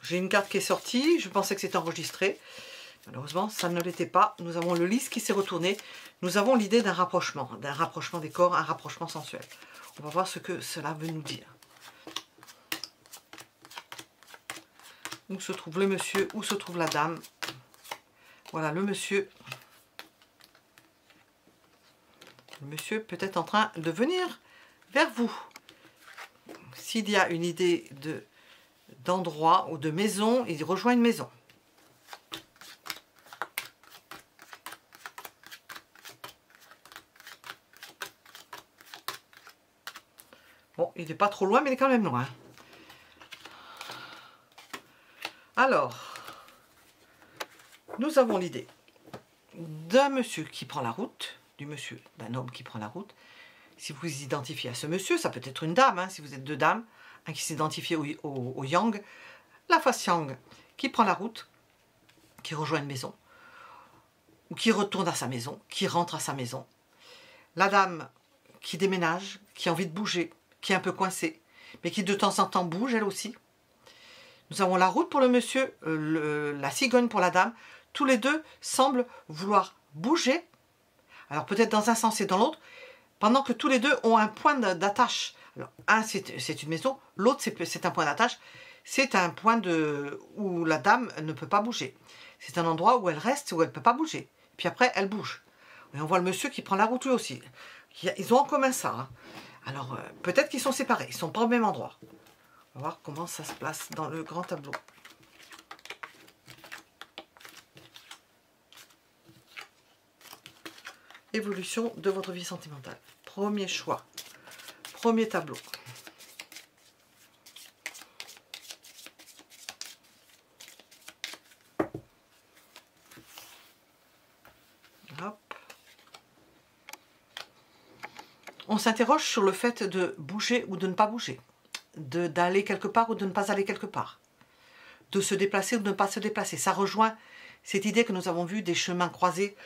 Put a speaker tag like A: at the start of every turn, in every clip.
A: j'ai une carte qui est sortie, je pensais que c'était enregistré. Malheureusement, ça ne l'était pas. Nous avons le lys qui s'est retourné. Nous avons l'idée d'un rapprochement des corps, un rapprochement sensuel. On va voir ce que cela veut nous dire. Où se trouve le monsieur, où se trouve la dame. Voilà, le monsieur. Le monsieur peut être en train de venir vers vous. S'il y a une idée d'endroit ou de maison, il rejoint une maison. Bon, il n'est pas trop loin, mais il est quand même loin. Alors, nous avons l'idée d'un monsieur qui prend la route, d'un homme qui prend la route. Si vous vous identifiez à ce monsieur, ça peut être une dame, hein, si vous êtes deux dames, un qui s'identifie au yang, la face yang, qui prend la route, qui rejoint une maison, ou qui retourne à sa maison, qui rentre à sa maison. La dame qui déménage, qui a envie de bouger, qui est un peu coincée, mais qui de temps en temps bouge elle aussi. Nous avons la route pour le monsieur, la cigogne pour la dame. Tous les deux semblent vouloir bouger. Alors peut-être dans un sens et dans l'autre, pendant que tous les deux ont un point d'attache. Alors un c'est une maison, l'autre c'est un point d'attache. C'est un point où la dame ne peut pas bouger. C'est un endroit où elle reste, où elle ne peut pas bouger. Puis après, elle bouge. Et on voit le monsieur qui prend la route lui aussi. Ils ont en commun ça. Hein. Alors peut-être qu'ils sont séparés, ils ne sont pas au même endroit. On va voir comment ça se place dans le grand tableau. Évolution de votre vie sentimentale. Premier choix. Premier tableau. Hop. On s'interroge sur le fait de bouger ou de ne pas bouger. D'aller quelque part ou de ne pas aller quelque part, de se déplacer ou de ne pas se déplacer. Ça rejoint cette idée que nous avons vue des chemins croisés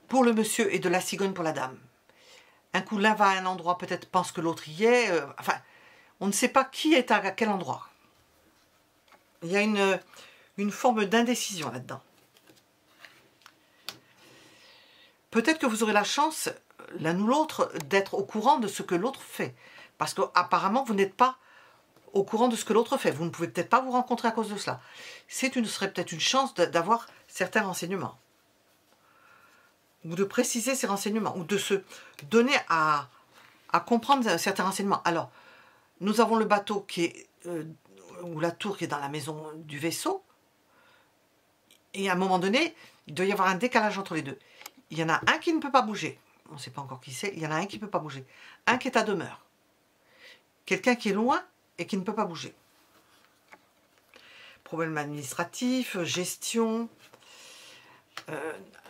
A: pour le monsieur et de la cigogne pour la dame. Un coup l'un va à un endroit, peut-être pense que l'autre y est, enfin, on ne sait pas qui est à quel endroit. Il y a une forme d'indécision là-dedans. Peut-être que vous aurez la chance, l'un ou l'autre, d'être au courant de ce que l'autre fait. Parce qu'apparemment, vous n'êtes pas au courant de ce que l'autre fait. Vous ne pouvez peut-être pas vous rencontrer à cause de cela. Ce serait peut-être une chance d'avoir certains renseignements. Ou de préciser ces renseignements. Ou de se donner à comprendre certains renseignements. Alors, nous avons le bateau qui est, ou la tour qui est dans la maison du vaisseau. Et à un moment donné, il doit y avoir un décalage entre les deux. Il y en a un qui ne peut pas bouger. On ne sait pas encore qui c'est. Il y en a un qui ne peut pas bouger. Un qui est à demeure. Quelqu'un qui est loin et qui ne peut pas bouger. Problème administratif, gestion.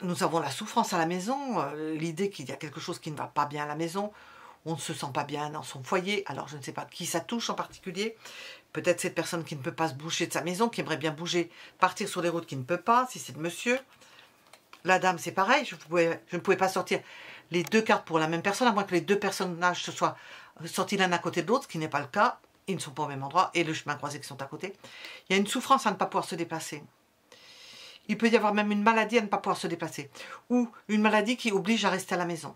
A: Nous avons la souffrance à la maison. L'idée qu'il y a quelque chose qui ne va pas bien à la maison. On ne se sent pas bien dans son foyer. Alors je ne sais pas qui ça touche en particulier. Peut-être cette personne qui ne peut pas se bouger de sa maison, qui aimerait bien bouger, partir sur les routes, qui ne peut pas, si c'est le monsieur. La dame, c'est pareil, je ne pouvais pas sortir les deux cartes pour la même personne, à moins que les deux personnages se soient sortis l'un à côté de l'autre, ce qui n'est pas le cas. Ils ne sont pas au même endroit, et le chemin croisé qui sont à côté. Il y a une souffrance à ne pas pouvoir se déplacer. Il peut y avoir même une maladie à ne pas pouvoir se déplacer. Ou une maladie qui oblige à rester à la maison.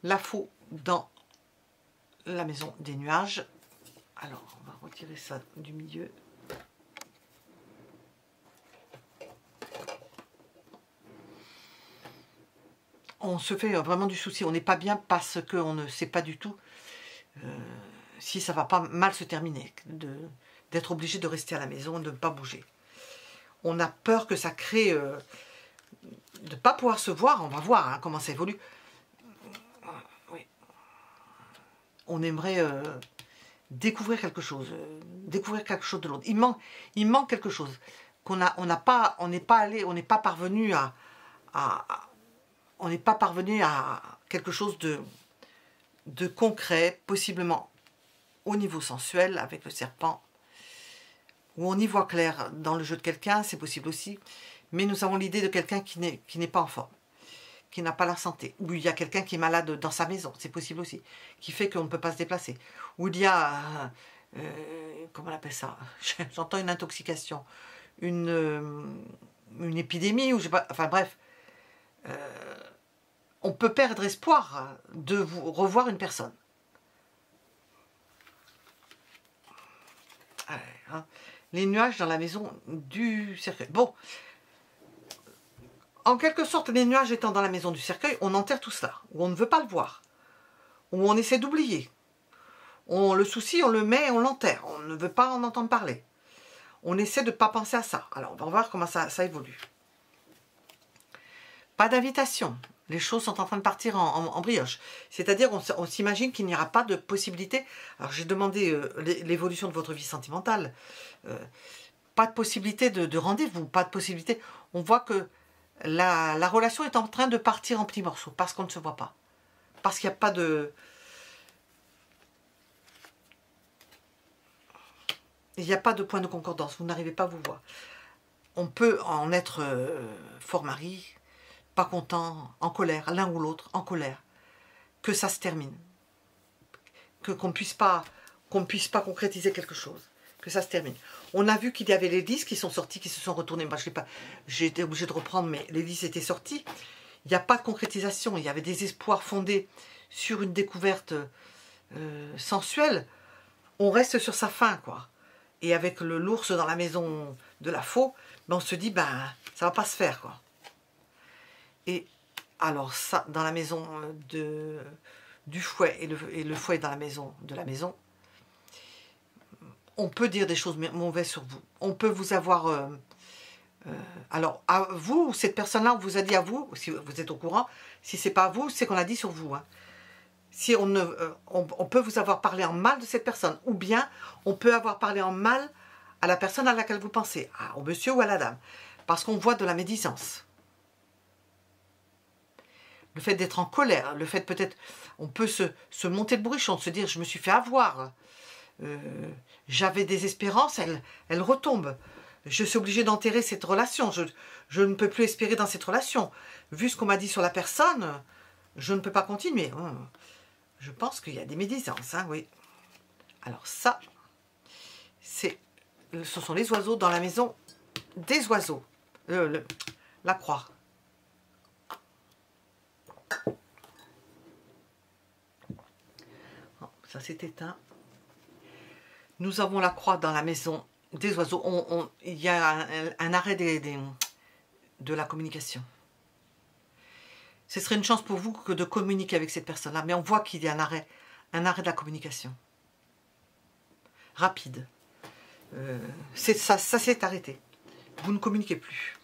A: La faux dans la maison des nuages. Alors, on va retirer ça du milieu. On se fait vraiment du souci. On n'est pas bien parce qu'on ne sait pas du tout si ça va pas mal se terminer. D'être obligé de rester à la maison, de ne pas bouger. On a peur que ça crée... de ne pas pouvoir se voir. On va voir hein, comment ça évolue. Oui. On aimerait... découvrir quelque chose de l'autre. Il manque quelque chose on n'est pas parvenu à quelque chose de concret, possiblement au niveau sensuel avec le serpent, où on y voit clair dans le jeu de quelqu'un, c'est possible aussi, mais nous avons l'idée de quelqu'un qui n'est pas en forme, qui n'a pas la santé, ou il y a quelqu'un qui est malade dans sa maison, c'est possible aussi, qui fait qu'on ne peut pas se déplacer, ou il y a, comment on appelle ça, j'entends une intoxication, une épidémie, ou je sais pas, enfin bref, on peut perdre espoir de vous revoir une personne. Hein. Les nuages dans la maison du cercueil. Bon, en quelque sorte, les nuages étant dans la maison du cercueil, on enterre tout cela, ou on ne veut pas le voir, ou on essaie d'oublier. On le soucie, on le met, on l'enterre, on ne veut pas en entendre parler. On essaie de ne pas penser à ça. Alors, on va voir comment ça évolue. Pas d'invitation. Les choses sont en train de partir en brioche. C'est-à-dire, on s'imagine qu'il n'y aura pas de possibilité. Alors, j'ai demandé l'évolution de votre vie sentimentale. Pas de possibilité de rendez-vous, pas de possibilité. On voit que la relation est en train de partir en petits morceaux parce qu'on ne se voit pas. Parce qu'il n'y a pas de... Il n'y a pas de point de concordance. Vous n'arrivez pas à vous voir. On peut en être fort mari, pas content, en colère, l'un ou l'autre, en colère. Que ça se termine. Qu'on ne puisse pas concrétiser quelque chose. Que ça se termine. On a vu qu'il y avait les 10 qui sont sortis, qui se sont retournés. Moi, je l'ai pas. J'ai été obligée de reprendre, mais les 10 étaient sortis. Il n'y a pas de concrétisation. Il y avait des espoirs fondés sur une découverte sensuelle. On reste sur sa faim, quoi. Et avec l'ours dans la maison de la faux, ben on se dit, ben, ça va pas se faire, quoi. Et alors, ça, dans la maison du fouet, et le fouet dans la maison de la maison, on peut dire des choses mauvaises sur vous. On peut vous avoir... alors, à vous, cette personne-là, on vous a dit à vous, si vous êtes au courant, si c'est pas à vous, c'est qu'on a dit sur vous. Hein. Si on peut vous avoir parlé en mal de cette personne, ou bien on peut avoir parlé en mal à la personne à laquelle vous pensez, au monsieur ou à la dame, parce qu'on voit de la médisance. Le fait d'être en colère, le fait peut-être, on peut se monter le bourrichon, se dire, je me suis fait avoir, j'avais des espérances, elles retombent. Je suis obligée d'enterrer cette relation, je ne peux plus espérer dans cette relation. Vu ce qu'on m'a dit sur la personne, je ne peux pas continuer. Je pense qu'il y a des médisances, hein, oui. Alors ça, ce sont les oiseaux dans la maison des oiseaux. La croix. Oh, ça s'est éteint. Nous avons la croix dans la maison des oiseaux. Il y a un arrêt de la communication. Ce serait une chance pour vous que de communiquer avec cette personne-là. Mais on voit qu'il y a un arrêt de la communication. Rapide. Ça s'est arrêté. Vous ne communiquez plus.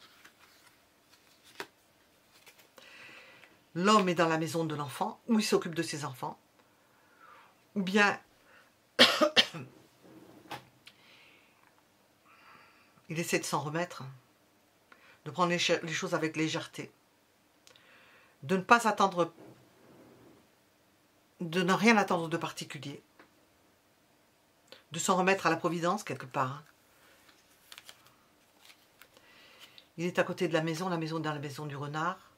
A: L'homme est dans la maison de l'enfant, où il s'occupe de ses enfants. Ou bien... il essaie de s'en remettre. De prendre les choses avec légèreté. De ne pas attendre, de ne rien attendre de particulier, de s'en remettre à la providence quelque part. Il est à côté de la maison dans la maison du renard.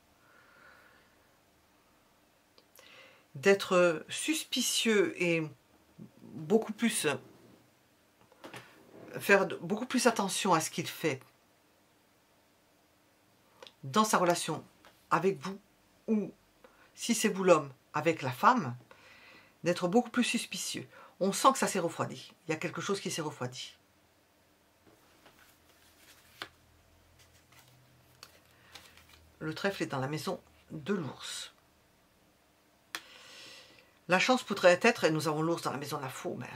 A: D'être suspicieux et beaucoup plus, faire beaucoup plus attention à ce qu'il fait dans sa relation avec vous, ou si c'est vous l'homme avec la femme, d'être beaucoup plus suspicieux. On sent que ça s'est refroidi. Il y a quelque chose qui s'est refroidi. Le trèfle est dans la maison de l'ours. La chance pourrait être, et nous avons l'ours dans la maison de la faux, mais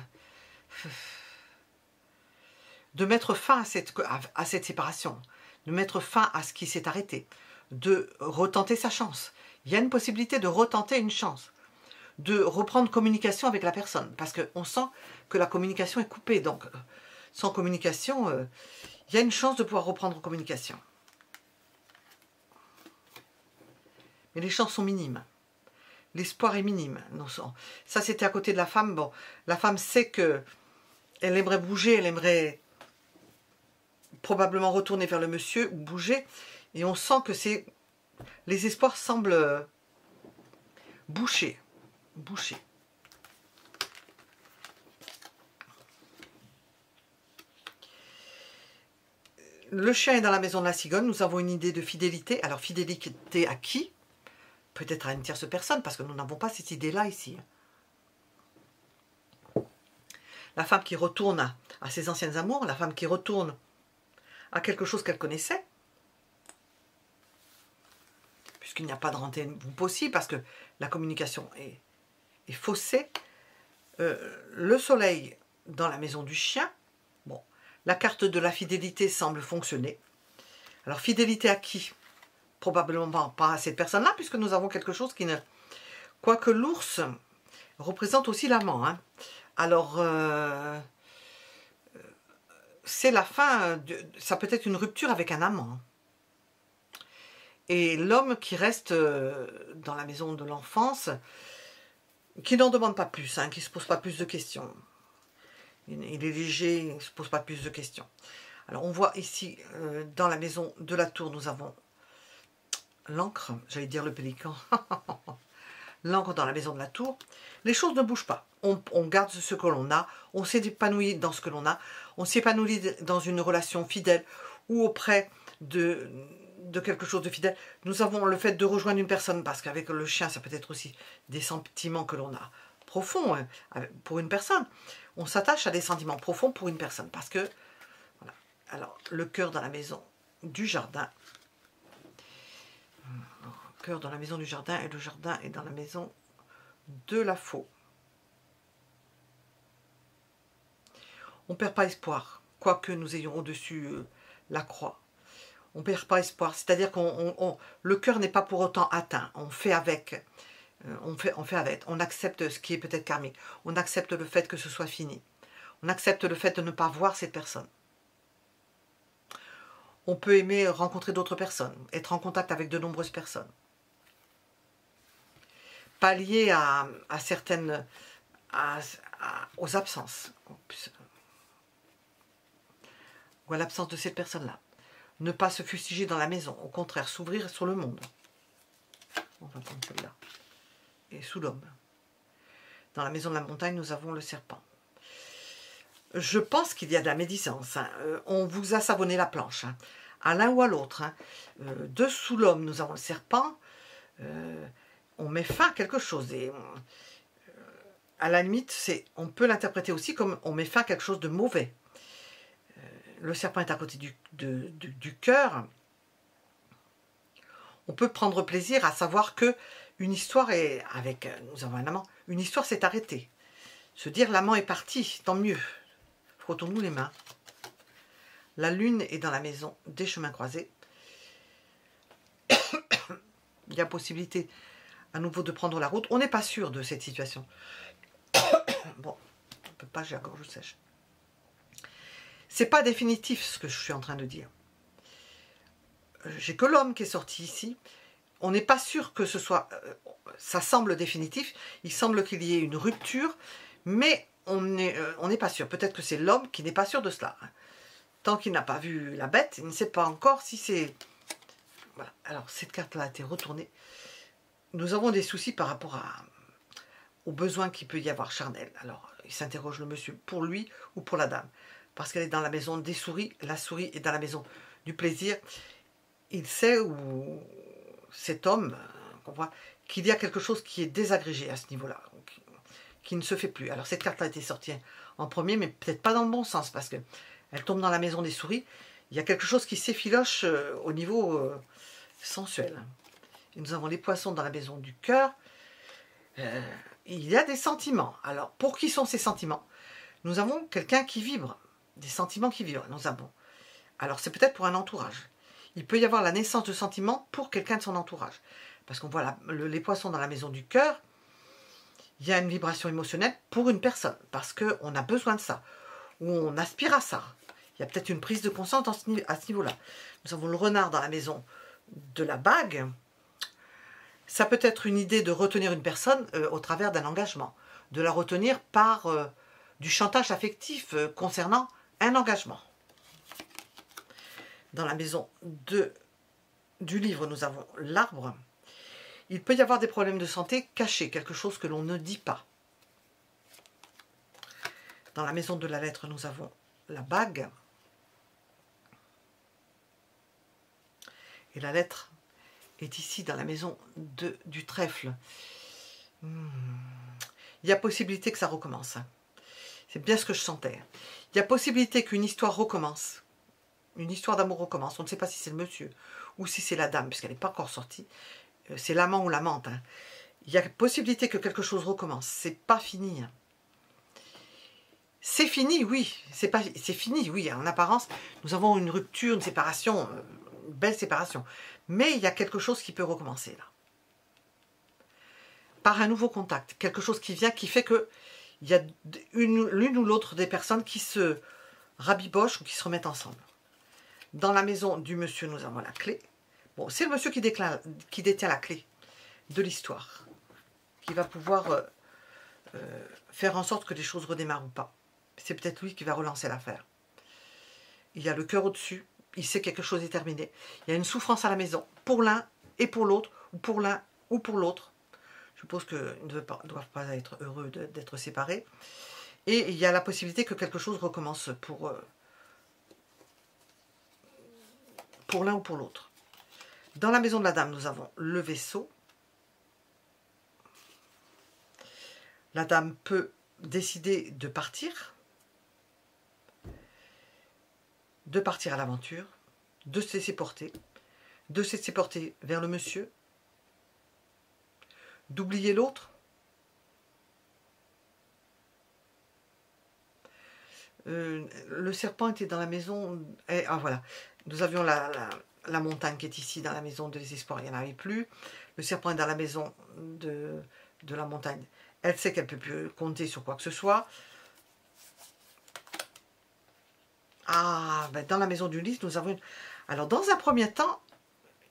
A: de mettre fin à cette séparation, de mettre fin à ce qui s'est arrêté, de retenter sa chance. Il y a une possibilité de retenter une chance, de reprendre communication avec la personne, parce qu'on sent que la communication est coupée, donc sans communication, il y a une chance de pouvoir reprendre communication. Mais les chances sont minimes. L'espoir est minime. Non, ça, c'était à côté de la femme. Bon, la femme sait que elle aimerait bouger, elle aimerait probablement retourner vers le monsieur ou bouger. Et on sent que c'est les espoirs semblent bouchés. Le chien est dans la maison de la cigogne. Nous avons une idée de fidélité. Alors, fidélité à qui? Peut-être à une tierce personne, parce que nous n'avons pas cette idée-là ici. La femme qui retourne à ses anciennes amours, la femme qui retourne à quelque chose qu'elle connaissait, puisqu'il n'y a pas de rendez-vous possible, parce que la communication est faussée. Le soleil dans la maison du chien, bon, la carte de la fidélité semble fonctionner. Alors, fidélité à qui? Probablement pas à cette personne-là, puisque nous avons quelque chose qui ne... Quoique l'ours représente aussi l'amant. Hein. Alors, c'est la fin, ça peut être une rupture avec un amant. Et l'homme qui reste dans la maison de l'enfance, qui n'en demande pas plus, hein, qui ne se pose pas plus de questions. Il est léger, il ne se pose pas plus de questions. Alors, on voit ici, dans la maison de la tour, nous avons l'encre, j'allais dire le pélican, l'encre dans la maison de la tour. Les choses ne bougent pas. On garde ce que l'on a, on s'épanouit dans ce que l'on a, on s'épanouit dans une relation fidèle ou auprès de quelque chose de fidèle. Nous avons le fait de rejoindre une personne, parce qu'avec le chien, ça peut être aussi des sentiments que l'on a profonds hein, pour une personne. On s'attache à des sentiments profonds pour une personne, parce que, voilà. Alors, le cœur dans la maison du jardin. Le cœur dans la maison du jardin, et le jardin est dans la maison de la faux. On ne perd pas espoir, quoique nous ayons au-dessus la croix. On ne perd pas espoir, c'est-à-dire que le cœur n'est pas pour autant atteint. On fait avec, on accepte ce qui est peut-être karmique. On accepte le fait que ce soit fini. On accepte le fait de ne pas voir cette personne. On peut aimer rencontrer d'autres personnes, être en contact avec de nombreuses personnes. Pallier à certaines, aux absences. Ou à l'absence de cette personne-là. Ne pas se fustiger dans la maison, au contraire, s'ouvrir sur le monde. On va prendre celle-là. Et sous l'homme. Dans la maison de la montagne, nous avons le serpent. Je pense qu'il y a de la médisance. Hein. On vous a savonné la planche. Hein. À l'un ou à l'autre. Hein. Dessous l'homme, nous avons le serpent. On met fin à quelque chose. Et à la limite, on peut l'interpréter aussi comme on met fin à quelque chose de mauvais. Le serpent est à côté du cœur. On peut prendre plaisir à savoir que une histoire est avec, nous avons un amant, une histoire s'est arrêtée. Se dire l'amant est parti, tant mieux. Frottons-nous les mains. La lune est dans la maison des chemins croisés. Il y a possibilité à nouveau de prendre la route. On n'est pas sûr de cette situation. Bon, on ne peut pas, j'ai la gorge sèche. C'est pas définitif ce que je suis en train de dire. J'ai que l'homme qui est sorti ici. On n'est pas sûr que ce soit... ça semble définitif. Il semble qu'il y ait une rupture. Mais on n'est pas sûr. Peut-être que c'est l'homme qui n'est pas sûr de cela. Tant qu'il n'a pas vu la bête, il ne sait pas encore si c'est... Voilà. Alors, cette carte-là a été retournée. Nous avons des soucis par rapport aux besoins qu'il peut y avoir charnel. Alors, il s'interroge le monsieur pour lui ou pour la dame. Parce qu'elle est dans la maison des souris, la souris est dans la maison du plaisir. Il sait, où cet homme, qu'on voit, qu'il y a quelque chose qui est désagrégé à ce niveau-là, qui ne se fait plus. Alors cette carte a été sortie en premier, mais peut-être pas dans le bon sens, parce qu'elle tombe dans la maison des souris. Il y a quelque chose qui s'effiloche au niveau sensuel. Et nous avons les poissons dans la maison du cœur. Il y a des sentiments. Alors, pour qui sont ces sentiments? Nous avons quelqu'un qui vibre. Des sentiments qui vibrent, nous avons. Alors, c'est peut-être pour un entourage. Il peut y avoir la naissance de sentiments pour quelqu'un de son entourage. Parce qu'on voit les poissons dans la maison du cœur, il y a une vibration émotionnelle pour une personne. Parce qu'on a besoin de ça. Ou on aspire à ça. Il y a peut-être une prise de conscience à ce niveau-là. Nous avons le renard dans la maison de la bague. Ça peut être une idée de retenir une personne au travers d'un engagement. De la retenir par du chantage affectif concernant un engagement. Dans la maison de du livre, nous avons l'arbre. Il peut y avoir des problèmes de santé cachés, quelque chose que l'on ne dit pas. Dans la maison de la lettre, nous avons la bague. Et la lettre est ici, dans la maison du trèfle. Il y a possibilité que ça recommence. C'est bien ce que je sentais. Il y a possibilité qu'une histoire recommence. Une histoire d'amour recommence. On ne sait pas si c'est le monsieur ou si c'est la dame, puisqu'elle n'est pas encore sortie. C'est l'amant ou l'amante. Hein. Il y a possibilité que quelque chose recommence. C'est pas fini. Hein. C'est fini, oui. C'est fini, oui. En apparence, nous avons une rupture, une séparation, une belle séparation. Mais il y a quelque chose qui peut recommencer là. Par un nouveau contact. Quelque chose qui vient, qui fait que il y a l'une ou l'autre des personnes qui se rabibochent ou qui se remettent ensemble. Dans la maison du monsieur, nous avons la clé. Bon, c'est le monsieur qui détient la clé de l'histoire, qui va pouvoir faire en sorte que les choses redémarrent ou pas. C'est peut-être lui qui va relancer l'affaire. Il y a le cœur au-dessus, il sait que quelque chose est terminé. Il y a une souffrance à la maison, pour l'un et pour l'autre, ou pour l'un ou pour l'autre. Je suppose qu'ils ne doivent pas être heureux d'être séparés. Et il y a la possibilité que quelque chose recommence pour l'un ou pour l'autre. Dans la maison de la dame, nous avons le vaisseau. La dame peut décider de partir à l'aventure, de se laisser porter vers le monsieur, d'oublier l'autre. Le serpent était dans la maison. Ah voilà, nous avions la montagne qui est ici dans la maison de désespoir, il n'y en avait plus. Le serpent est dans la maison de la montagne. Elle sait qu'elle ne peut plus compter sur quoi que ce soit. Ah, ben dans la maison du lys, nous avons une... Alors, dans un premier temps,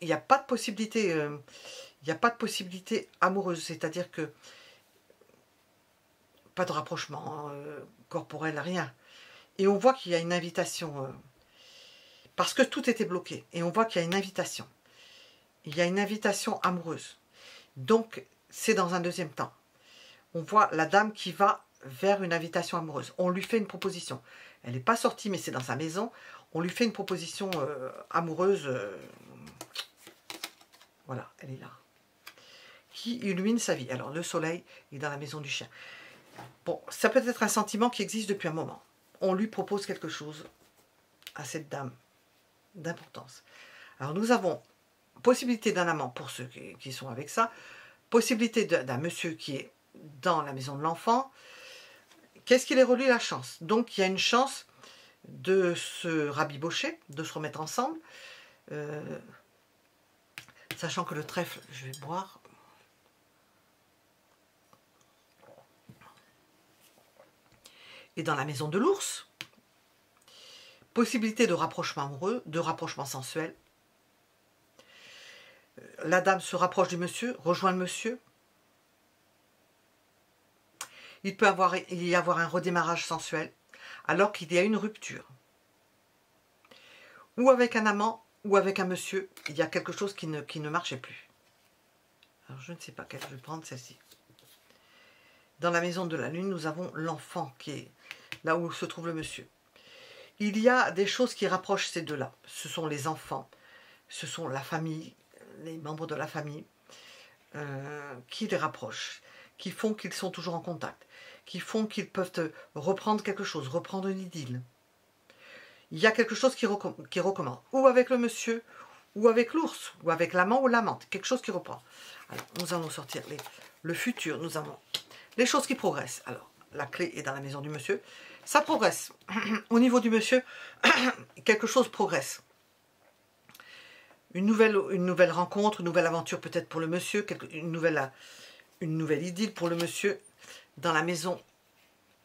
A: il n'y a pas de possibilité, amoureuse, c'est-à-dire que pas de rapprochement corporel, rien. Et on voit qu'il y a une invitation, parce que tout était bloqué. Et on voit qu'il y a une invitation. Il y a une invitation amoureuse. Donc, c'est dans un deuxième temps. On voit la dame qui va vers une invitation amoureuse. On lui fait une proposition. Elle n'est pas sortie, mais c'est dans sa maison. On lui fait une proposition amoureuse. Voilà, elle est là. Qui illumine sa vie. Alors, le soleil est dans la maison du chien. Bon, ça peut être un sentiment qui existe depuis un moment. On lui propose quelque chose à cette dame d'importance. Alors, nous avons possibilité d'un amant pour ceux qui sont avec ça, possibilité d'un monsieur qui est dans la maison de l'enfant. Qu'est-ce qui les relie? La chance. Donc, il y a une chance de se rabibocher, de se remettre ensemble. Sachant que le trèfle, je vais boire. Et dans la maison de l'ours, possibilité de rapprochement amoureux, de rapprochement sensuel. La dame se rapproche du monsieur, rejoint le monsieur. Il peut y avoir un redémarrage sensuel, alors qu'il y a une rupture. Ou avec un amant, ou avec un monsieur, il y a quelque chose qui ne marchait plus. Alors je ne sais pas quelle je vais prendre, celle-ci. Dans la maison de la lune, nous avons l'enfant qui est là où se trouve le monsieur. Il y a des choses qui rapprochent ces deux-là. Ce sont les enfants, ce sont la famille, les membres de la famille, qui les rapprochent, qui font qu'ils sont toujours en contact, qui font qu'ils peuvent reprendre quelque chose, reprendre une idylle. Il y a quelque chose qui recommence, ou avec le monsieur, ou avec l'ours, ou avec l'amant ou l'amante, quelque chose qui reprend. Alors, nous allons sortir le futur, nous avons les choses qui progressent. Alors, la clé est dans la maison du monsieur. Ça progresse. Au niveau du monsieur, quelque chose progresse. Une nouvelle rencontre, une nouvelle aventure peut-être pour le monsieur, une nouvelle idylle pour le monsieur. Dans la maison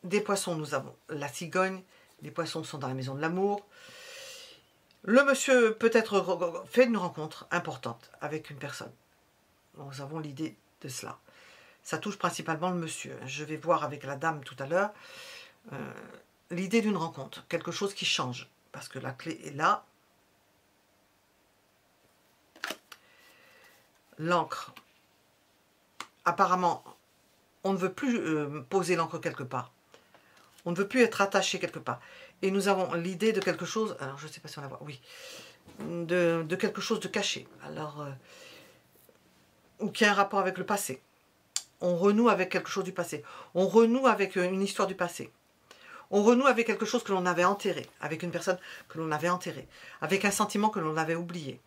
A: des poissons, nous avons la cigogne. Les poissons sont dans la maison de l'amour. Le monsieur peut-être fait une rencontre importante avec une personne. Nous avons l'idée de cela. Ça touche principalement le monsieur. Je vais voir avec la dame tout à l'heure l'idée d'une rencontre, quelque chose qui change. Parce que la clé est là. l'encre, apparemment, on ne veut plus poser l'encre quelque part. On ne veut plus être attaché quelque part. Et nous avons l'idée de quelque chose, alors je ne sais pas si on la voit, oui, de quelque chose de caché. Alors, ou qui a un rapport avec le passé. On renoue avec quelque chose du passé. On renoue avec une histoire du passé. On renoue avec quelque chose que l'on avait enterré, avec une personne que l'on avait enterrée, avec un sentiment que l'on avait oublié.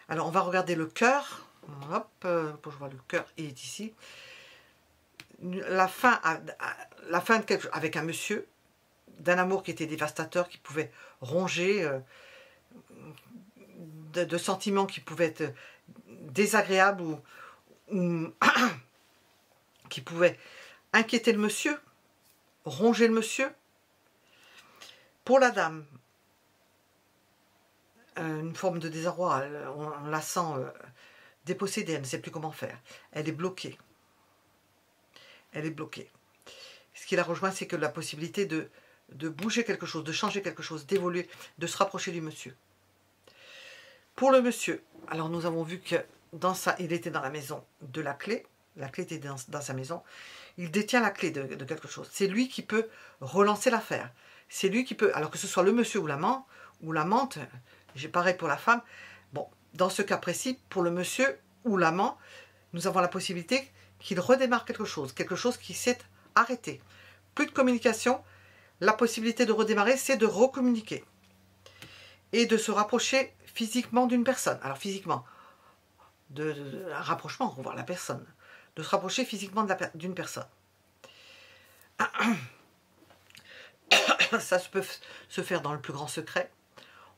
A: Alors, on va regarder le cœur. Hop, pour je vois le cœur, il est ici. La fin de quelque chose, avec un monsieur, d'un amour qui était dévastateur, qui pouvait ronger, de sentiments qui pouvaient être désagréables ou qui pouvaient inquiéter le monsieur, ronger le monsieur. Pour la dame, une forme de désarroi, on la sent dépossédée, elle ne sait plus comment faire. Elle est bloquée. Elle est bloquée. Ce qui la rejoint, c'est que la possibilité de bouger quelque chose, de changer quelque chose, d'évoluer, de se rapprocher du monsieur. Pour le monsieur, alors nous avons vu que il était dans la maison de la clé était dans sa maison, il détient la clé de quelque chose. C'est lui qui peut relancer l'affaire. C'est lui qui peut, alors que ce soit le monsieur ou l'amant, ou l'amante, j'ai pareil pour la femme, bon, dans ce cas précis, pour le monsieur ou l'amant, nous avons la possibilité qu'il redémarre quelque chose qui s'est arrêté. Plus de communication, la possibilité de redémarrer, c'est de recommuniquer. Et de se rapprocher physiquement d'une personne. Alors physiquement, un rapprochement, revoir la personne. De se rapprocher physiquement d'une personne. Ça peut se faire dans le plus grand secret.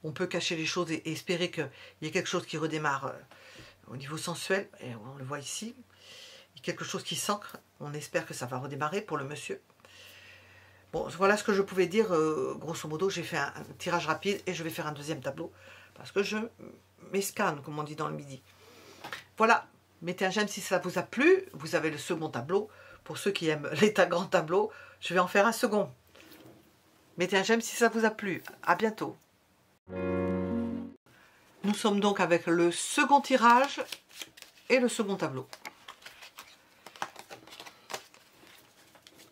A: On peut cacher les choses et espérer qu'il y ait quelque chose qui redémarre au niveau sensuel. Et on le voit ici. Il y a quelque chose qui s'ancre. On espère que ça va redémarrer pour le monsieur. Bon, voilà ce que je pouvais dire. Grosso modo, j'ai fait un tirage rapide et je vais faire un deuxième tableau. Parce que je m'escanne, comme on dit dans le midi. Voilà. Mettez un j'aime si ça vous a plu. Vous avez le second tableau. Pour ceux qui aiment les grands tableaux, je vais en faire un second. Mettez un j'aime si ça vous a plu. À bientôt. Nous sommes donc avec le second tirage et le second tableau.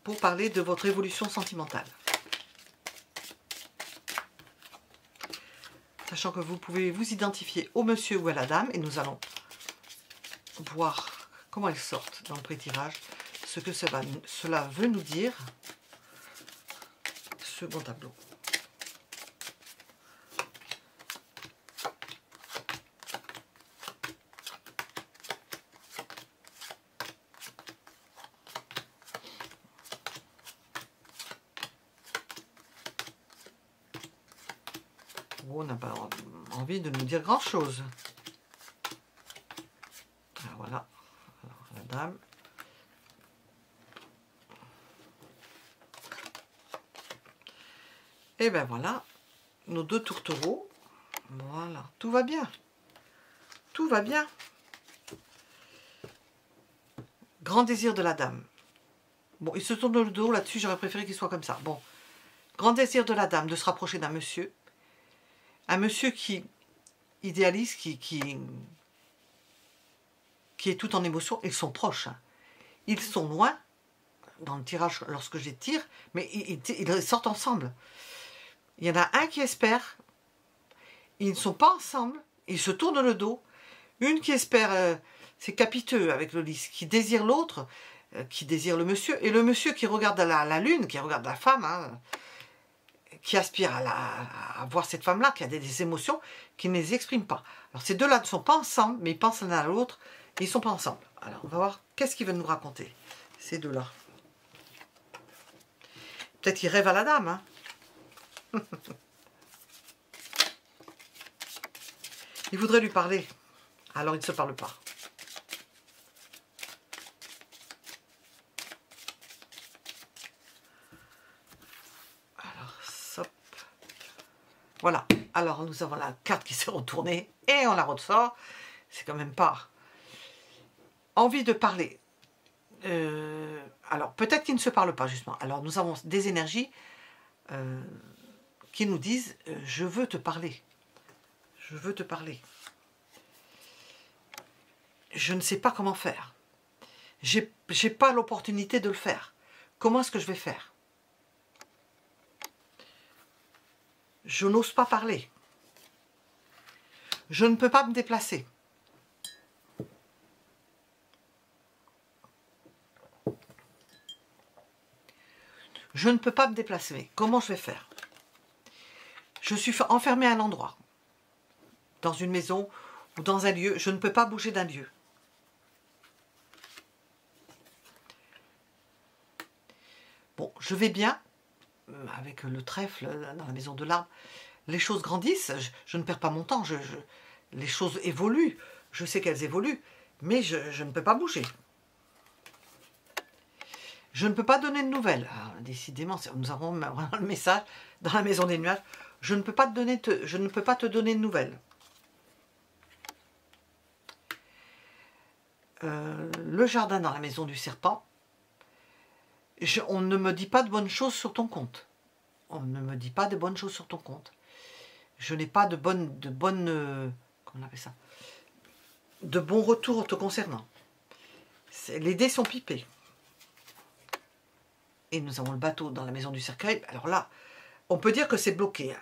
A: Pour parler de votre évolution sentimentale. Sachant que vous pouvez vous identifier au monsieur ou à la dame et nous allons voir comment elles sortent dans le pré-tirage, ce que cela veut nous dire. Second tableau. On n'a pas envie de nous dire grand chose. Alors voilà, alors, la dame. Et ben voilà, nos deux tourtereaux. Voilà, tout va bien. Tout va bien. Grand désir de la dame. Bon, il se tourne le dos là-dessus, j'aurais préféré qu'il soit comme ça. Bon, grand désir de la dame de se rapprocher d'un monsieur. Un monsieur qui idéalise, qui est tout en émotion. Ils sont proches. Hein. Ils sont loin dans le tirage lorsque je les tire, mais ils sortent ensemble. Il y en a un qui espère. Ils ne sont pas ensemble. Ils se tournent le dos. Une qui espère, c'est capiteux avec le lys, qui désire l'autre, qui désire le monsieur. Et le monsieur qui regarde la lune, qui regarde la femme, hein, qui aspire à voir cette femme-là, qui a des émotions, qui ne les exprime pas. Alors ces deux-là ne sont pas ensemble, mais ils pensent l'un à l'autre, et ils ne sont pas ensemble. Alors on va voir qu'est-ce qu'ils veulent nous raconter, ces deux-là. Peut-être qu'ils rêvent à la dame, hein. Il voudrait lui parler, alors il ne se parle pas. Voilà, alors nous avons la carte qui s'est retournée et on la ressort. C'est quand même pas envie de parler. Alors peut-être qu'ils ne se parlent pas justement. Alors nous avons des énergies qui nous disent je veux te parler. Je veux te parler. je ne sais pas comment faire. J'ai pas l'opportunité de le faire. Comment est-ce que je vais faire? Je n'ose pas parler. Je ne peux pas me déplacer. Je ne peux pas me déplacer. Comment je vais faire? Je suis enfermée à un endroit, dans une maison ou dans un lieu. Je ne peux pas bouger d'un lieu. Bon, je vais bien, avec le trèfle dans la maison de l'arbre. Les choses grandissent, je ne perds pas mon temps, les choses évoluent. Je sais qu'elles évoluent, mais je ne peux pas bouger. Je ne peux pas donner de nouvelles. Alors, décidément, nous avons vraiment le message dans la maison des nuages. Je ne peux pas te donner de nouvelles. Le jardin dans la maison du serpent. On ne me dit pas de bonnes choses sur ton compte. On ne me dit pas de bonnes choses sur ton compte. Je n'ai pas de bonnes, comment on appelle ça, de bons retours te concernant. Les dés sont pipés. Et nous avons le bateau dans la maison du cercueil. Alors là, on peut dire que c'est bloqué.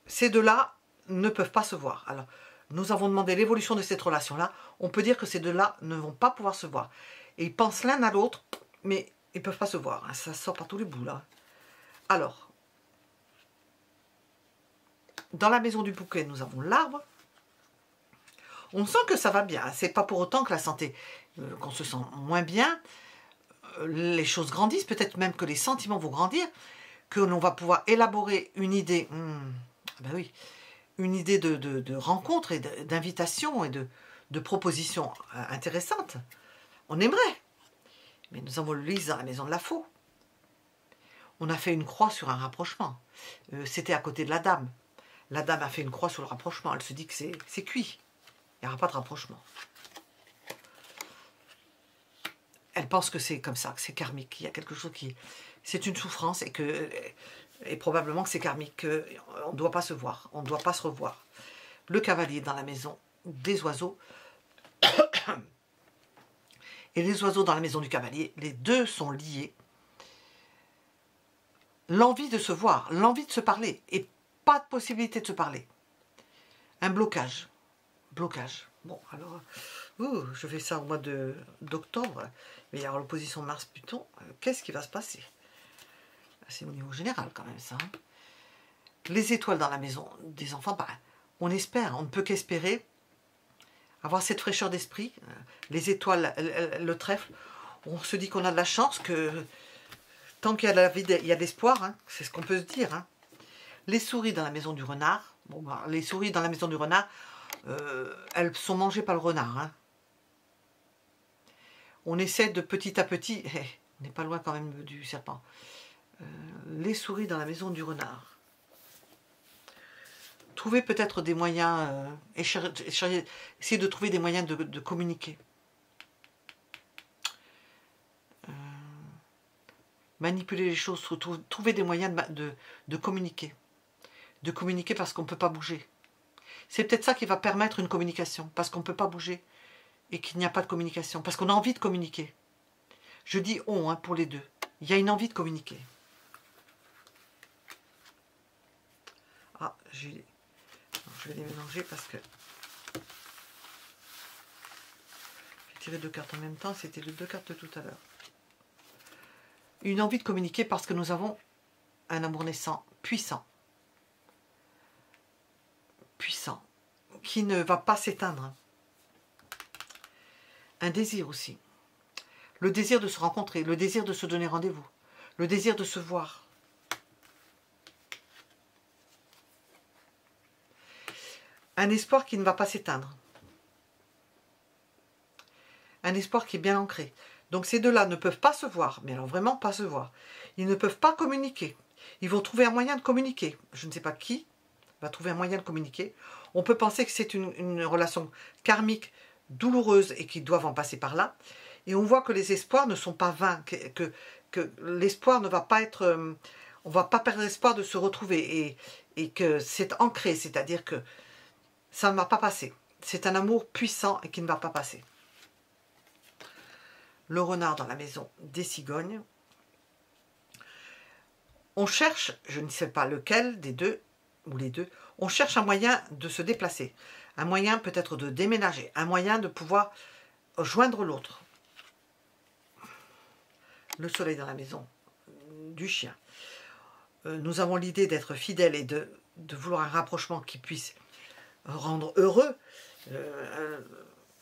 A: Ces deux-là ne peuvent pas se voir. Alors, nous avons demandé l'évolution de cette relation-là. On peut dire que ces deux-là ne vont pas pouvoir se voir. Et ils pensent l'un à l'autre, mais ils ne peuvent pas se voir. Hein. Ça sort par tous les bouts, là. Alors, dans la maison du bouquet, nous avons l'arbre. On sent que ça va bien. C'est pas pour autant que la santé, qu'on se sent moins bien. Les choses grandissent, peut-être même que les sentiments vont grandir, que l'on va pouvoir élaborer une idée, ben oui, une idée de rencontre et d'invitation et de propositions intéressantes. On aimerait. Mais nous avons le lys dans la maison de la faux. On a fait une croix sur un rapprochement. C'était à côté de la dame. La dame a fait une croix sur le rapprochement. Elle se dit que c'est cuit. Il n'y aura pas de rapprochement. Elle pense que c'est comme ça, que c'est karmique. Il y a quelque chose qui... C'est une souffrance et probablement que c'est karmique. On ne doit pas se voir. On ne doit pas se revoir. Le cavalier dans la maison des oiseaux. Et les oiseaux dans la maison du cavalier. Les deux sont liés. L'envie de se voir, l'envie de se parler. Et pas de possibilité de se parler. Un blocage. Blocage. Bon, alors... je fais ça au mois d'octobre. Il va y avoir l'opposition Mars-Pluton. Qu'est-ce qui va se passer? C'est au niveau général quand même ça. Hein. Les étoiles dans la maison des enfants, bah, on espère, on ne peut qu'espérer avoir cette fraîcheur d'esprit. Les étoiles, le trèfle, on se dit qu'on a de la chance, que tant qu'il y a de la vie, il y a de l'espoir. Hein. C'est ce qu'on peut se dire. Hein. Les souris dans la maison du renard. Bon, bah, les souris dans la maison du renard, elles sont mangées par le renard. Hein. On essaie de petit à petit, on n'est pas loin quand même du serpent, les souris dans la maison du renard. Trouver peut-être des moyens, essayer de trouver des moyens de communiquer. Manipuler les choses, trouver des moyens de communiquer. De communiquer parce qu'on ne peut pas bouger. C'est peut-être ça qui va permettre une communication, parce qu'on ne peut pas bouger. Et qu'il n'y a pas de communication, parce qu'on a envie de communiquer. Je dis on hein, pour les deux. Il y a une envie de communiquer. Ah, je vais les mélanger parce que j'ai tiré deux cartes en même temps, c'était les deux cartes de tout à l'heure. Une envie de communiquer parce que nous avons un amour naissant puissant. Puissant. Qui ne va pas s'éteindre. Un désir aussi. Le désir de se rencontrer, le désir de se donner rendez-vous, le désir de se voir. Un espoir qui ne va pas s'éteindre. Un espoir qui est bien ancré. Donc ces deux-là ne peuvent pas se voir, mais alors vraiment pas se voir. Ils ne peuvent pas communiquer. Ils vont trouver un moyen de communiquer. Je ne sais pas qui va trouver un moyen de communiquer. On peut penser que c'est une relation karmique douloureuse et qui doivent en passer par là. Et on voit que les espoirs ne sont pas vains, que l'espoir ne va pas être... on ne va pas perdre l'espoir de se retrouver et que c'est ancré, c'est-à-dire que ça ne va pas passer. c'est un amour puissant et qui ne va pas passer. Le renard dans la maison des cigognes. On cherche, je ne sais pas lequel des deux, ou les deux, on cherche un moyen de se déplacer, un moyen peut-être de déménager, un moyen de pouvoir joindre l'autre. Le soleil dans la maison du chien. Nous avons l'idée d'être fidèles et de vouloir un rapprochement qui puisse rendre heureux.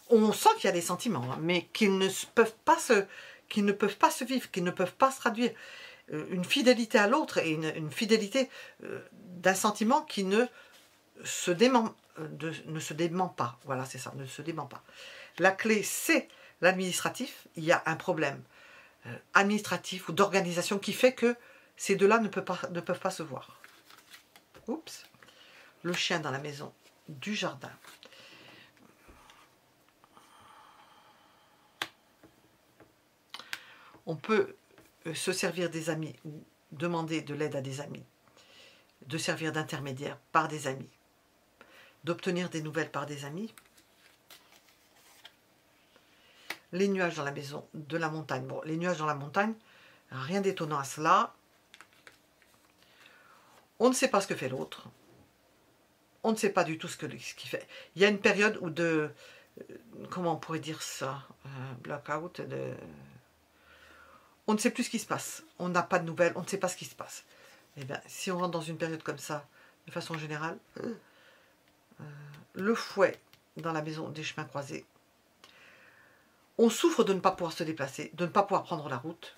A: On sent qu'il y a des sentiments, hein, mais qu'ils ne peuvent pas se vivre, qu'ils ne peuvent pas se traduire. Une fidélité à l'autre et une fidélité d'un sentiment qui ne se dément pas. Voilà, c'est ça, ne se dément pas. La clé, c'est l'administratif. Il y a un problème administratif ou d'organisation qui fait que ces deux-là ne peuvent pas se voir. Oups. Le chien dans la maison du jardin. On peut se servir des amis ou demander de l'aide à des amis, de servir d'intermédiaire par des amis, d'obtenir des nouvelles par des amis. Les nuages dans la maison de la montagne. Bon, les nuages dans la montagne, rien d'étonnant à cela. On ne sait pas ce que fait l'autre. On ne sait pas du tout ce qu'il fait. Il y a une période où comment on pourrait dire ça, blackout, on ne sait plus ce qui se passe. On n'a pas de nouvelles, on ne sait pas ce qui se passe. Eh bien, si on rentre dans une période comme ça, de façon générale, le fouet dans la maison des chemins croisés, on souffre de ne pas pouvoir se déplacer, de ne pas pouvoir prendre la route.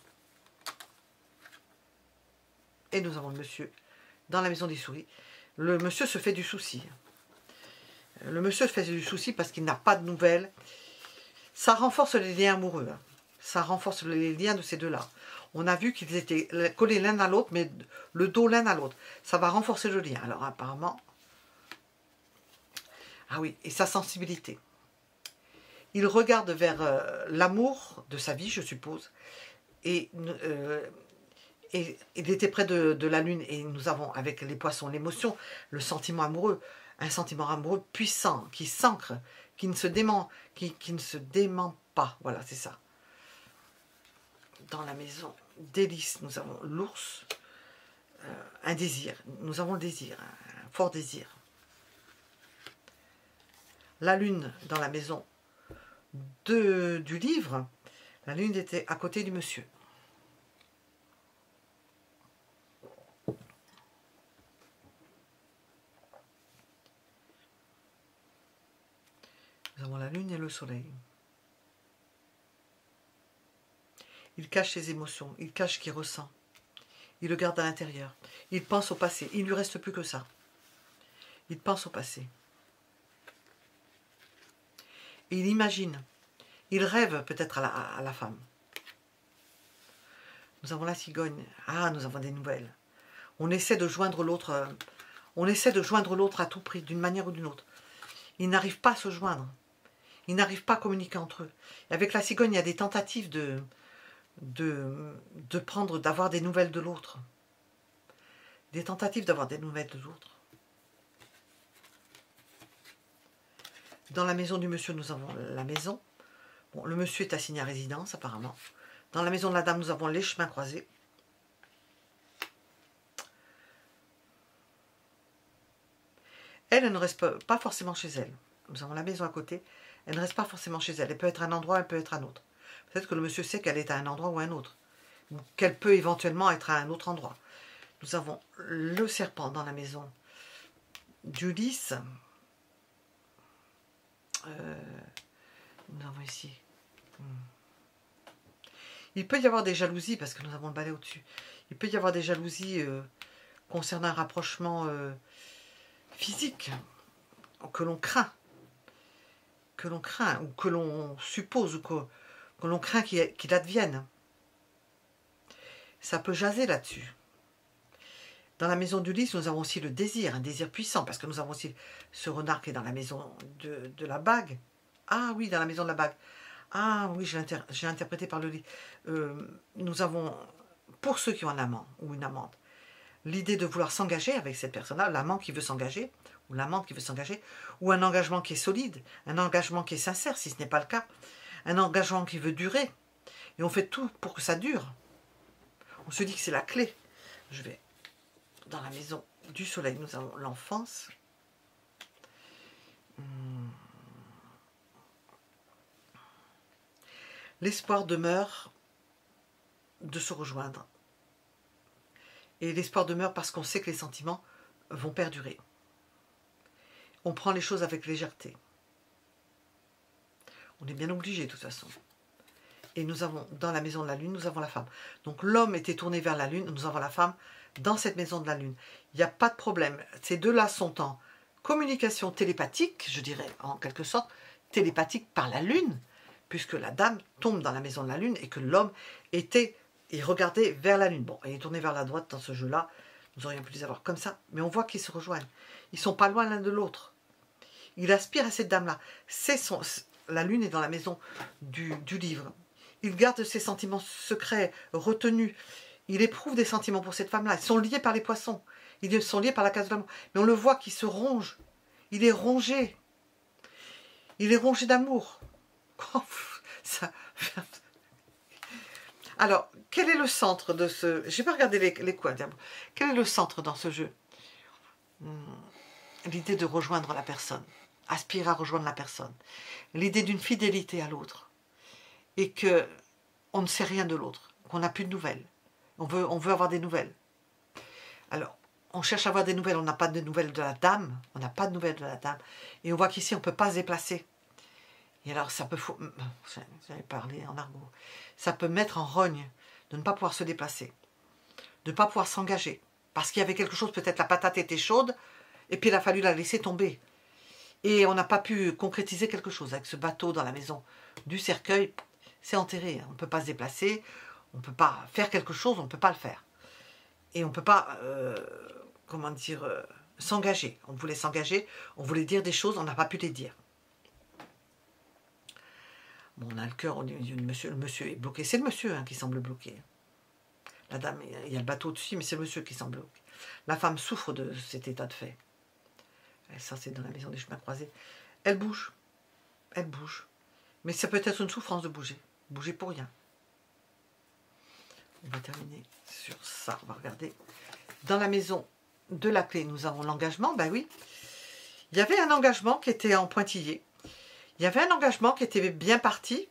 A: Et nous avons le monsieur dans la maison des souris. Le monsieur se fait du souci. Le monsieur se fait du souci parce qu'il n'a pas de nouvelles. Ça renforce les liens amoureux. Hein. Ça renforce les liens de ces deux-là. On a vu qu'ils étaient collés l'un à l'autre, mais le dos l'un à l'autre. Ça va renforcer le lien. Alors apparemment... Ah oui, et sa sensibilité. Il regarde vers l'amour de sa vie, je suppose. Et il était près de la lune. Et nous avons, avec les poissons, l'émotion, le sentiment amoureux. Un sentiment amoureux puissant, qui s'ancre, qui ne se dément, qui ne se dément pas. Voilà, c'est ça. Dans la maison d'Hélice, nous avons l'ours, un désir. Nous avons le désir, un fort désir. La lune dans la maison du livre, la lune était à côté du monsieur. Nous avons la lune et le soleil. Il cache ses émotions, il cache ce qu'il ressent. Il le garde à l'intérieur. Il pense au passé. Il ne lui reste plus que ça. Il pense au passé. Et il imagine. Il rêve peut-être à la femme. Nous avons la cigogne. Ah, nous avons des nouvelles. On essaie de joindre l'autre. On essaie de joindre l'autre à tout prix, d'une manière ou d'une autre. Ils n'arrivent pas à se joindre. Ils n'arrivent pas à communiquer entre eux. Et avec la cigogne, il y a des tentatives d'avoir des nouvelles de l'autre. Des tentatives d'avoir des nouvelles de l'autre. Dans la maison du monsieur, nous avons la maison. Bon, le monsieur est assigné à résidence, apparemment. Dans la maison de la dame, nous avons les chemins croisés. Elle ne reste pas forcément chez elle. Nous avons la maison à côté. Elle ne reste pas forcément chez elle. Elle peut être à un endroit, elle peut être à un autre. Peut-être que le monsieur sait qu'elle est à un endroit ou à un autre. Ou qu'elle peut éventuellement être à un autre endroit. Nous avons le serpent dans la maison d'Ulysse. Nous avons ici. Il peut y avoir des jalousies, parce que nous avons le balai au-dessus. Il peut y avoir des jalousies concernant un rapprochement physique que l'on craint. Ou que l'on suppose, ou que l'on craint qu'il advienne. Ça peut jaser là-dessus. Dans la maison d'Ulysse, nous avons aussi le désir, un désir puissant, parce que nous avons aussi ce renard qui est dans la maison de la bague. Ah oui, dans la maison de la bague. Ah oui, j'ai interprété par le lit. Nous avons, pour ceux qui ont un amant ou une amante, l'idée de vouloir s'engager avec cette personne-là, l'amant qui veut s'engager, ou l'amante qui veut s'engager, ou un engagement qui est solide, un engagement qui est sincère, si ce n'est pas le cas, un engagement qui veut durer, et on fait tout pour que ça dure. On se dit que c'est la clé. Je vais dans la maison du soleil, nous avons l'enfance. L'espoir demeure de se rejoindre. Et l'espoir demeure parce qu'on sait que les sentiments vont perdurer. On prend les choses avec légèreté. On est bien obligé de toute façon. Et nous avons, dans la maison de la lune, nous avons la femme. Donc l'homme était tourné vers la lune, nous avons la femme dans cette maison de la lune. Il n'y a pas de problème. Ces deux-là sont en communication télépathique, je dirais en quelque sorte, télépathique par la lune, puisque la dame tombe dans la maison de la lune et que l'homme était et regardait vers la lune. Bon, il est tourné vers la droite dans ce jeu-là, nous aurions pu les avoir comme ça, mais on voit qu'ils se rejoignent. Ils ne sont pas loin l'un de l'autre. Il aspire à cette dame-là. La lune est dans la maison du livre. Il garde ses sentiments secrets, retenus. Il éprouve des sentiments pour cette femme-là. Ils sont liés par les poissons. Ils sont liés par la case de l'amour. Mais on le voit qu'il se ronge. Il est rongé. Il est rongé d'amour. Alors, quel est le centre de ce... Je n'ai pas regardé les coins. Quel est le centre dans ce jeu? L'idée de rejoindre la personne. Aspirer à rejoindre la personne. L'idée d'une fidélité à l'autre. Et que on ne sait rien de l'autre. Qu'on n'a plus de nouvelles. On veut avoir des nouvelles. Alors, on cherche à avoir des nouvelles. On n'a pas de nouvelles de la dame. On n'a pas de nouvelles de la dame. Et on voit qu'ici, on ne peut pas se déplacer. Et alors, ça peut... J'allais parler en argot. Ça peut mettre en rogne de ne pas pouvoir se déplacer. De ne pas pouvoir s'engager. Parce qu'il y avait quelque chose, peut-être la patate était chaude, et puis il a fallu la laisser tomber. Et on n'a pas pu concrétiser quelque chose. Avec ce bateau dans la maison du cercueil, c'est enterré. On ne peut pas se déplacer, on ne peut pas faire quelque chose, on ne peut pas le faire. Et on ne peut pas, comment dire, s'engager. On voulait s'engager, on voulait dire des choses, on n'a pas pu les dire. Bon, on a le cœur, on dit, le monsieur est bloqué. C'est le monsieur qui semble bloqué. La dame, il y a le bateau dessus, mais c'est le monsieur qui semble bloqué. La femme souffre de cet état de fait. Et ça, c'est dans la maison des chemins croisés. Elle bouge. Elle bouge. Mais ça peut être une souffrance de bouger. Bouger pour rien. On va terminer sur ça. On va regarder. Dans la maison de la clé, nous avons l'engagement. Ben oui. Il y avait un engagement qui était en pointillé. Il y avait un engagement qui était bien parti.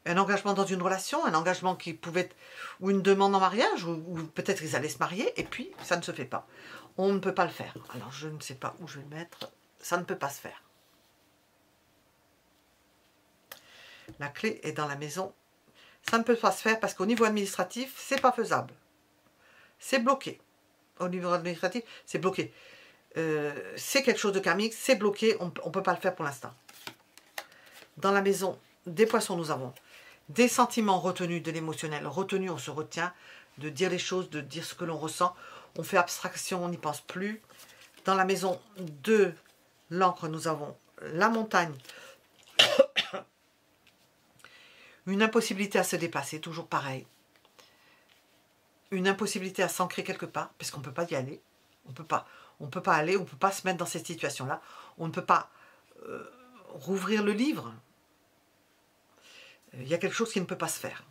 A: Un engagement dans une relation. Un engagement qui pouvait être... Ou une demande en mariage. Ou peut-être ils allaient se marier. Et puis, ça ne se fait pas. On ne peut pas le faire. Alors, je ne sais pas où je vais le mettre. Ça ne peut pas se faire. La clé est dans la maison. Ça ne peut pas se faire parce qu'au niveau administratif, c'est pas faisable. C'est bloqué. Au niveau administratif, c'est bloqué. C'est quelque chose de karmique, c'est bloqué, on ne peut pas le faire pour l'instant. Dans la maison des poissons, nous avons des sentiments retenus, de l'émotionnel retenu, on se retient de dire les choses, de dire ce que l'on ressent. On fait abstraction, on n'y pense plus. Dans la maison de l'encre, nous avons la montagne. Une impossibilité à se déplacer, toujours pareil. Une impossibilité à s'ancrer quelque part, parce qu'on ne peut pas y aller. On peut pas aller, on ne peut pas se mettre dans cette situation-là. On ne peut pas rouvrir le livre. Il y a quelque chose qui ne peut pas se faire.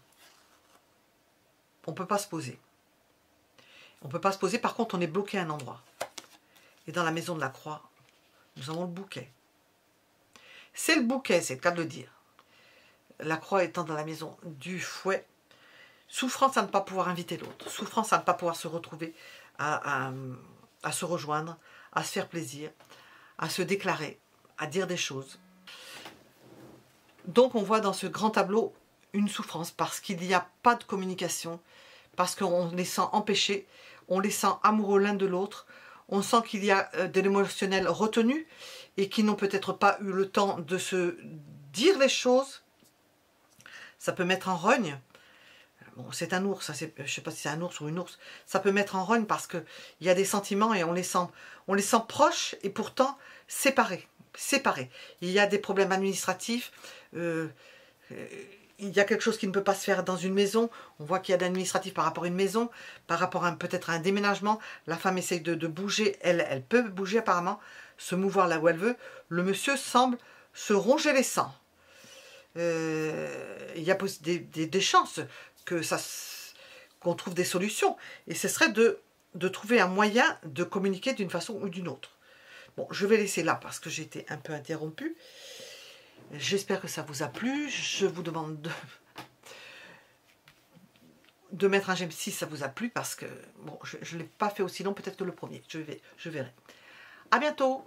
A: On ne peut pas se poser. On ne peut pas se poser, par contre, on est bloqué à un endroit. Et dans la maison de la croix, nous avons le bouquet. C'est le bouquet, c'est le cas de le dire. La croix étant dans la maison du fouet, souffrance à ne pas pouvoir inviter l'autre, souffrance à ne pas pouvoir se retrouver, à se rejoindre, à se faire plaisir, à se déclarer, à dire des choses. Donc on voit dans ce grand tableau une souffrance parce qu'il n'y a pas de communication, parce qu'on les sent empêchés, on les sent amoureux l'un de l'autre, on sent qu'il y a de l'émotionnel retenu et qui n'ont peut-être pas eu le temps de se dire les choses. Ça peut mettre en rogne. Bon, c'est un ours, je ne sais pas si c'est un ours ou une ours. Ça peut mettre en rogne parce qu'il y a des sentiments et on les sent proches et pourtant séparés. Il y a des problèmes administratifs. Il il y a quelque chose qui ne peut pas se faire dans une maison. On voit qu'il y a d'administratif par rapport à une maison, par rapport à peut-être à un déménagement. La femme essaye de bouger, elle peut bouger apparemment, se mouvoir là où elle veut. Le monsieur semble se ronger les sangs. Il y a des chances que qu'on trouve des solutions. Et ce serait de trouver un moyen de communiquer d'une façon ou d'une autre. Bon, je vais laisser là parce que j'ai été un peu interrompue. J'espère que ça vous a plu. Je vous demande de mettre un j'aime si ça vous a plu parce que bon, je ne l'ai pas fait aussi long peut-être que le premier. Je verrai. À bientôt.